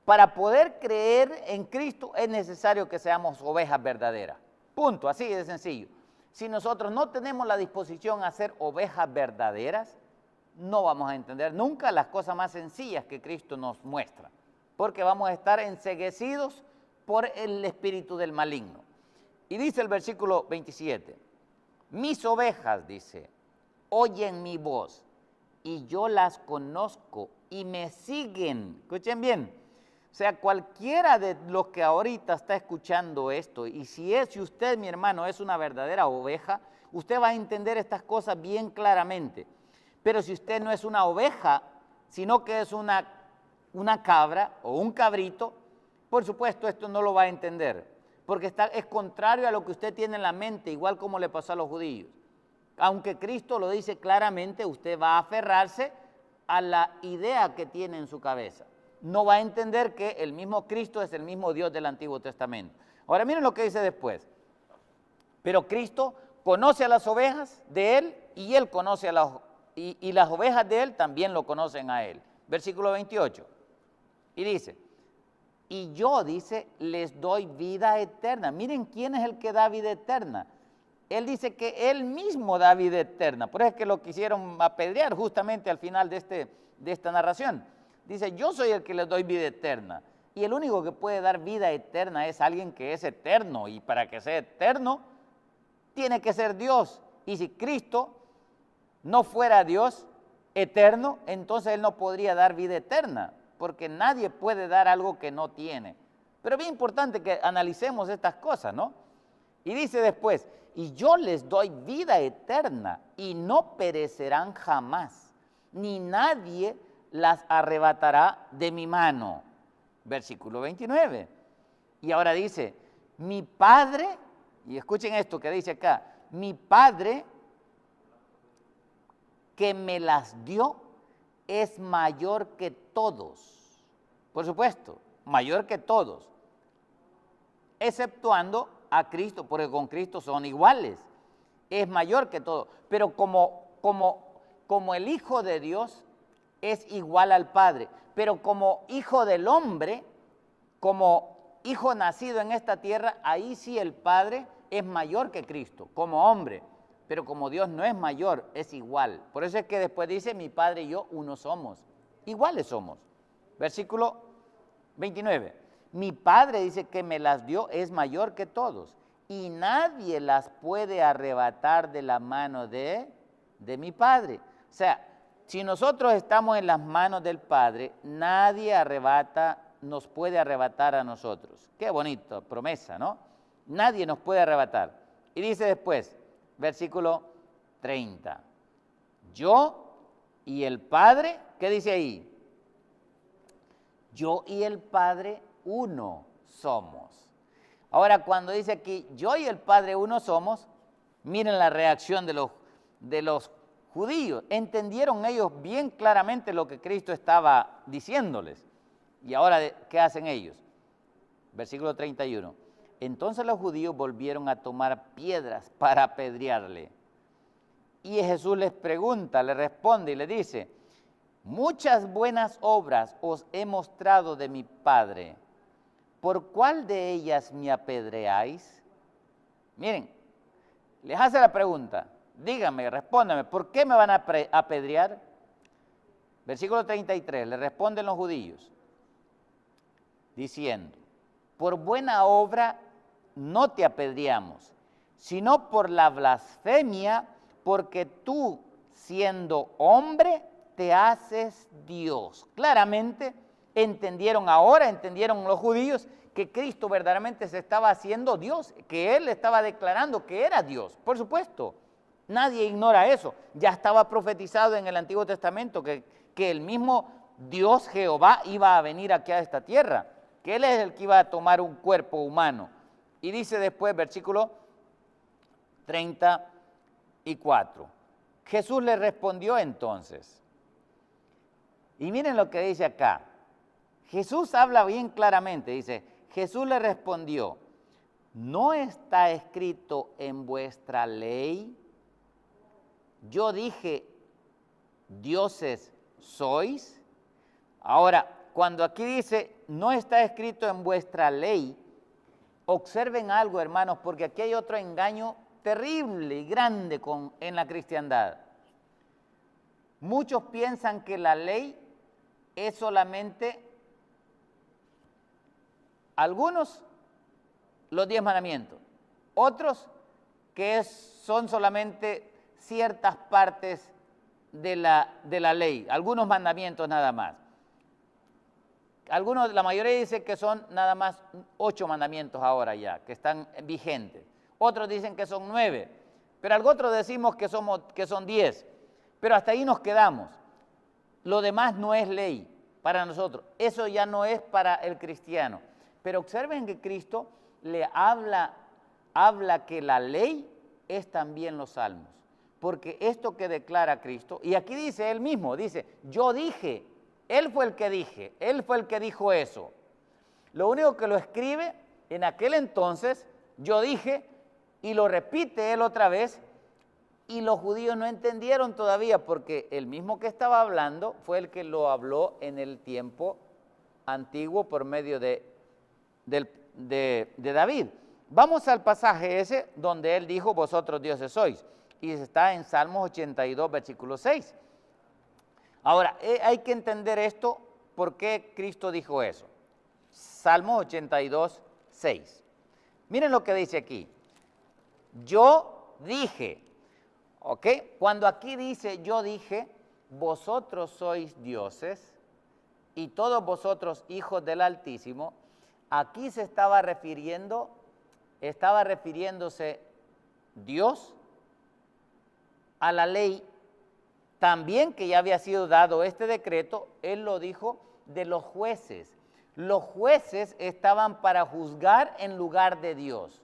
S1: Para poder creer en Cristo es necesario que seamos ovejas verdaderas. Punto, así de sencillo. Si nosotros no tenemos la disposición a ser ovejas verdaderas, no vamos a entender nunca las cosas más sencillas que Cristo nos muestra, porque vamos a estar enceguecidos por el espíritu del maligno. Y dice el versículo 27, mis ovejas, dice, oyen mi voz, y yo las conozco y me siguen. Escuchen bien. O sea, cualquiera de los que ahorita está escuchando esto, y si usted, mi hermano, es una verdadera oveja, usted va a entender estas cosas bien claramente. Pero si usted no es una oveja, sino que es una cabra o un cabrito, por supuesto esto no lo va a entender, porque es contrario a lo que usted tiene en la mente, igual como le pasó a los judíos. Aunque Cristo lo dice claramente, usted va a aferrarse a la idea que tiene en su cabeza. No va a entender que el mismo Cristo es el mismo Dios del Antiguo Testamento. Ahora miren lo que dice después. Pero Cristo conoce a las ovejas de Él y Él conoce a y las ovejas de Él también lo conocen a Él. Versículo 28. Y dice, y yo, dice, les doy vida eterna. Miren quién es el que da vida eterna. Él dice que Él mismo da vida eterna. Por eso es que lo quisieron apedrear justamente al final de esta narración. Dice, yo soy el que les doy vida eterna. Y el único que puede dar vida eterna es alguien que es eterno. Y para que sea eterno, tiene que ser Dios. Y si Cristo no fuera Dios eterno, entonces Él no podría dar vida eterna. Porque nadie puede dar algo que no tiene. Pero es bien importante que analicemos estas cosas, ¿no? Y dice después, y yo les doy vida eterna y no perecerán jamás, ni nadie las arrebatará de mi mano. Versículo 29. Y ahora dice, mi Padre, y escuchen esto que dice acá, mi Padre que me las dio es mayor que todos. Por supuesto, mayor que todos, exceptuando a Cristo, porque con Cristo son iguales, es mayor que todo. Pero como el Hijo de Dios es igual al Padre, pero como hijo del hombre, como hijo nacido en esta tierra, ahí sí el Padre es mayor que Cristo, como hombre, pero como Dios no es mayor, es igual. Por eso es que después dice, mi Padre y yo uno somos, iguales somos. Versículo 29, mi Padre, dice, que me las dio es mayor que todos, y nadie las puede arrebatar de la mano de mi Padre. O sea, si nosotros estamos en las manos del Padre, nadie nos puede arrebatar a nosotros. Qué bonita promesa, ¿no? Nadie nos puede arrebatar. Y dice después, versículo 30, yo y el Padre, ¿qué dice ahí? yo y el Padre uno somos. Ahora, cuando dice aquí, yo y el Padre uno somos, miren la reacción de los judíos. Entendieron ellos bien claramente lo que Cristo estaba diciéndoles. Y ahora, ¿qué hacen ellos? Versículo 31. Entonces los judíos volvieron a tomar piedras para apedrearle. Y Jesús les pregunta, le responde y le dice, muchas buenas obras os he mostrado de mi Padre. ¿Por cuál de ellas me apedreáis? Miren, les hace la pregunta, díganme, respóndanme, ¿por qué me van a apedrear? Versículo 33, le responden los judíos, diciendo, por buena obra no te apedreamos, sino por la blasfemia, porque tú, siendo hombre, te haces Dios. Claramente entendieron los judíos que Cristo verdaderamente se estaba haciendo Dios, que Él estaba declarando que era Dios. Por supuesto, nadie ignora eso. Ya estaba profetizado en el Antiguo Testamento que el mismo Dios Jehová iba a venir aquí a esta tierra, que Él es el que iba a tomar un cuerpo humano. Y dice después, versículo 34, Jesús le respondió entonces, y miren lo que dice acá, Jesús habla bien claramente, dice, Jesús le respondió, ¿no está escrito en vuestra ley? Yo dije, dioses sois. Ahora, cuando aquí dice, no está escrito en vuestra ley, observen algo, hermanos, porque aquí hay otro engaño terrible y grande en la cristiandad. Muchos piensan que la ley es solamente, algunos, los 10 mandamientos, otros que son solamente ciertas partes de la ley, algunos mandamientos nada más. La mayoría dice que son nada más 8 mandamientos ahora ya, que están vigentes. Otros dicen que son 9, pero otros decimos que son 10, pero hasta ahí nos quedamos. Lo demás no es ley para nosotros, eso ya no es para el cristiano. Pero observen que Cristo le habla que la ley es también los salmos, porque esto que declara Cristo, y aquí dice él mismo, dice, yo dije, él fue el que dijo eso. Lo único que lo escribe en aquel entonces, yo dije, y lo repite él otra vez, y los judíos no entendieron todavía, porque el mismo que estaba hablando fue el que lo habló en el tiempo antiguo por medio de David. Vamos al pasaje ese donde él dijo, vosotros dioses sois, y está en Salmos 82, versículo 6. Ahora, hay que entender esto, ¿por qué Cristo dijo eso? Salmos 82, 6. Miren lo que dice aquí. Yo dije, ¿ok? Cuando aquí dice yo dije, vosotros sois dioses y todos vosotros hijos del Altísimo, aquí se estaba refiriéndose Dios a la ley. También que ya había sido dado este decreto, él lo dijo de los jueces. Los jueces estaban para juzgar en lugar de Dios.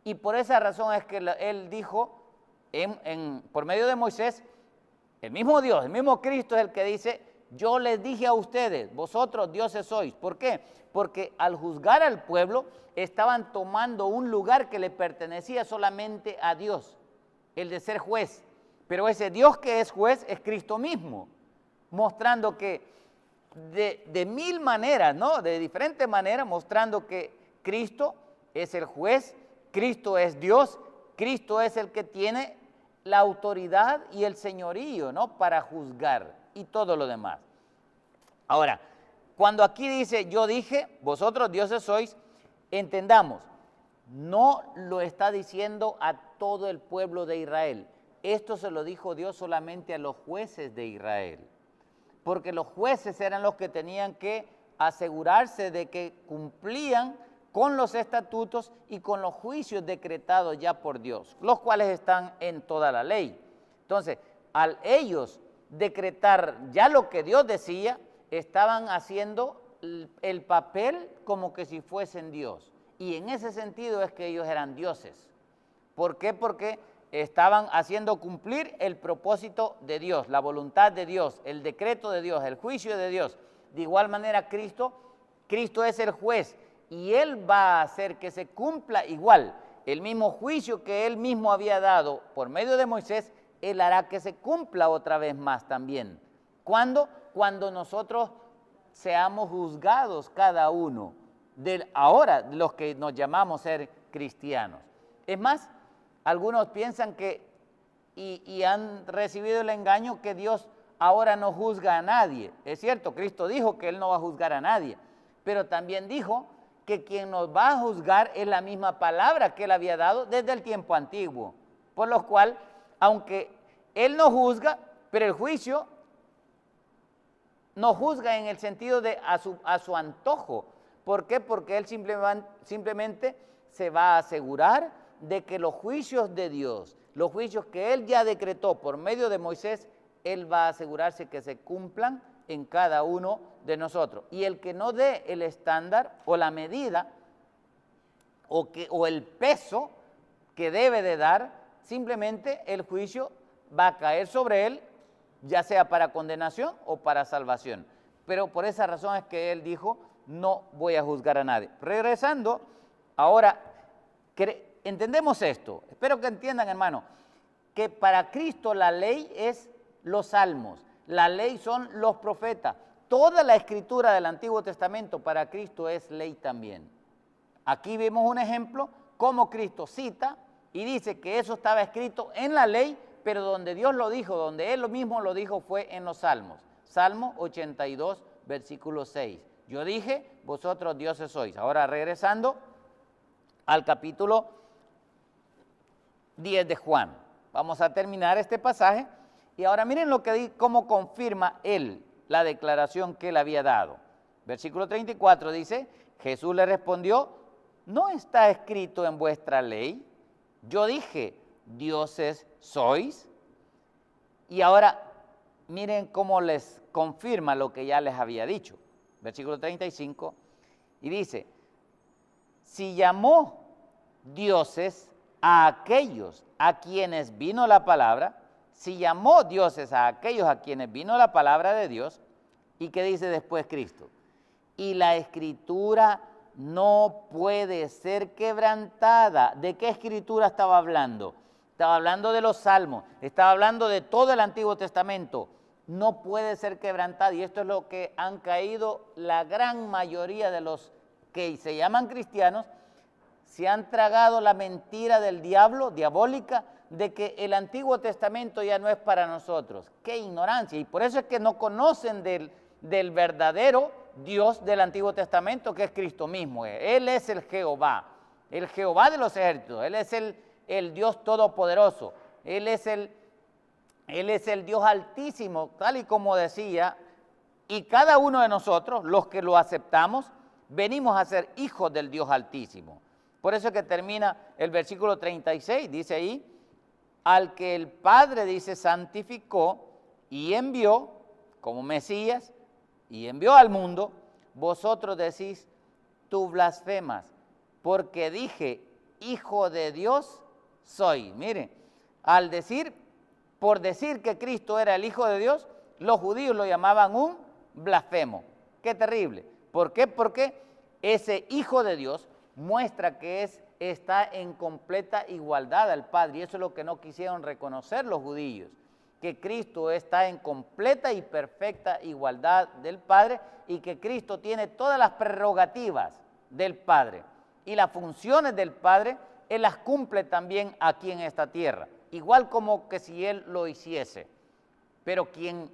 S1: Y por esa razón es que él dijo, por medio de Moisés, el mismo Dios, el mismo Cristo es el que dice, yo les dije a ustedes, vosotros dioses sois. ¿Por qué? Porque al juzgar al pueblo, estaban tomando un lugar que le pertenecía solamente a Dios, el de ser juez. Pero ese Dios que es juez es Cristo mismo, mostrando que de mil maneras, ¿no? De diferentes maneras, mostrando que Cristo es el juez, Cristo es Dios, Cristo es el que tiene la autoridad y el señorío, ¿no? Para juzgar y todo lo demás. Ahora, cuando aquí dice, yo dije, vosotros dioses sois, entendamos, no lo está diciendo a todo el pueblo de Israel. Esto se lo dijo Dios solamente a los jueces de Israel, porque los jueces eran los que tenían que asegurarse de que cumplían con los estatutos y con los juicios decretados ya por Dios, los cuales están en toda la ley. Entonces, al ellos decretar ya lo que Dios decía, estaban haciendo el papel como que si fuesen Dios. Y en ese sentido es que ellos eran dioses. ¿Por qué? Porque estaban haciendo cumplir el propósito de Dios, la voluntad de Dios, el decreto de Dios, el juicio de Dios. De igual manera Cristo es el juez y Él va a hacer que se cumpla igual el mismo juicio que Él mismo había dado por medio de Moisés. Él hará que se cumpla otra vez más también. ¿Cuándo? Cuando nosotros seamos juzgados cada uno, ahora los que nos llamamos ser cristianos. Es más, algunos piensan que, y han recibido el engaño, que Dios ahora no juzga a nadie. Es cierto, Cristo dijo que Él no va a juzgar a nadie, pero también dijo que quien nos va a juzgar es la misma palabra que Él había dado desde el tiempo antiguo. Por lo cual, aunque Él no juzga, pero el juicio no juzga en el sentido de a su antojo. ¿Por qué? Porque Él simplemente se va a asegurar de que los juicios de Dios, los juicios que Él ya decretó por medio de Moisés, Él va a asegurarse que se cumplan en cada uno de nosotros. Y el que no dé el estándar o la medida o el peso que debe de dar, simplemente el juicio va a caer sobre él, ya sea para condenación o para salvación. Pero por esa razón es que Él dijo, no voy a juzgar a nadie. Regresando, ahora, entendemos esto. Espero que entiendan, hermano, que para Cristo la ley es los salmos, la ley son los profetas. Toda la escritura del Antiguo Testamento para Cristo es ley también. Aquí vemos un ejemplo, cómo Cristo cita y dice que eso estaba escrito en la ley, pero donde Dios lo dijo, donde Él mismo lo dijo fue en los salmos. Salmo 82, versículo 6. Yo dije, vosotros dioses sois. Ahora regresando al capítulo 10 de Juan. Vamos a terminar este pasaje y ahora miren lo que cómo confirma Él la declaración que Él había dado. Versículo 34 dice, Jesús le respondió, ¿no está escrito en vuestra ley? Yo dije, dioses sois. Y ahora miren cómo les confirma lo que ya les había dicho. Versículo 35, y dice, si llamó dioses a aquellos a quienes vino la palabra, si llamó dioses a aquellos a quienes vino la palabra de Dios, ¿y qué dice después Cristo? Y la escritura no puede ser quebrantada. ¿De qué escritura estaba hablando? Estaba hablando de los salmos, estaba hablando de todo el Antiguo Testamento. No puede ser quebrantada, y esto es lo que han caído la gran mayoría de los que se llaman cristianos, se han tragado la mentira del diablo, diabólica, de que el Antiguo Testamento ya no es para nosotros. ¡Qué ignorancia! Y por eso es que no conocen del verdadero Dios del Antiguo Testamento, que es Cristo mismo. Él es el Jehová de los ejércitos, Él es el Dios todopoderoso, Él es el Dios altísimo, tal y como decía, y cada uno de nosotros, los que lo aceptamos, venimos a ser hijos del Dios altísimo. Por eso es que termina el versículo 36, dice ahí, al que el Padre, dice, santificó y envió como Mesías y envió al mundo, vosotros decís, tú blasfemas, porque dije, hijo de Dios soy. Miren, por decir que Cristo era el Hijo de Dios, los judíos lo llamaban un blasfemo. ¡Qué terrible! ¿Por qué? Porque ese Hijo de Dios muestra que está en completa igualdad al Padre, y eso es lo que no quisieron reconocer los judíos, que Cristo está en completa y perfecta igualdad del Padre y que Cristo tiene todas las prerrogativas del Padre y las funciones del Padre, Él las cumple también aquí en esta tierra, igual como que si Él lo hiciese. Pero quien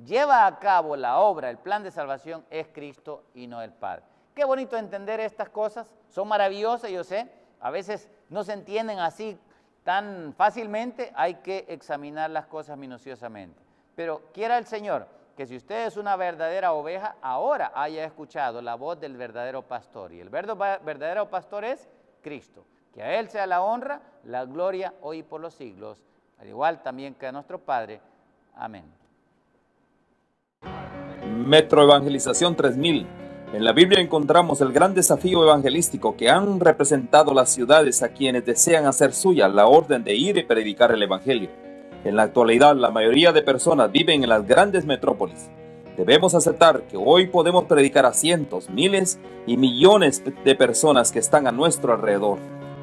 S1: lleva a cabo la obra, el plan de salvación, es Cristo y no el Padre. Qué bonito entender estas cosas, son maravillosas, yo sé, a veces no se entienden así tan fácilmente, hay que examinar las cosas minuciosamente. Pero quiera el Señor que si usted es una verdadera oveja, ahora haya escuchado la voz del verdadero pastor. Y el verdadero pastor es Cristo. Que a Él sea la honra, la gloria, hoy y por los siglos, al igual también que a nuestro Padre. Amén.
S2: Metro Evangelización 3000, En la Biblia encontramos el gran desafío evangelístico que han representado las ciudades a quienes desean hacer suya la orden de ir y predicar el evangelio. En la actualidad, la mayoría de personas viven en las grandes metrópolis. Debemos aceptar que hoy podemos predicar a cientos, miles y millones de personas que están a nuestro alrededor.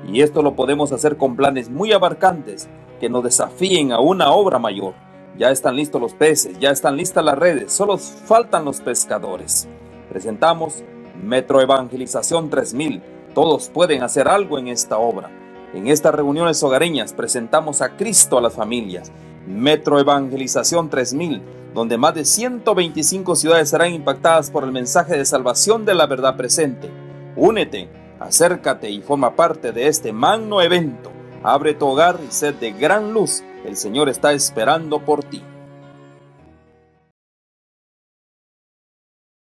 S2: Y esto lo podemos hacer con planes muy abarcantes que nos desafíen a una obra mayor. Ya están listos los peces, ya están listas las redes, solo faltan los pescadores. Presentamos Metro Evangelización 3000. Todos pueden hacer algo en esta obra. En estas reuniones hogareñas presentamos a Cristo a las familias. Metro Evangelización 3000, donde más de 125 ciudades serán impactadas por el mensaje de salvación de la verdad presente. Únete, acércate y forma parte de este magno evento. Abre tu hogar y sed de gran luz. El Señor está esperando por ti.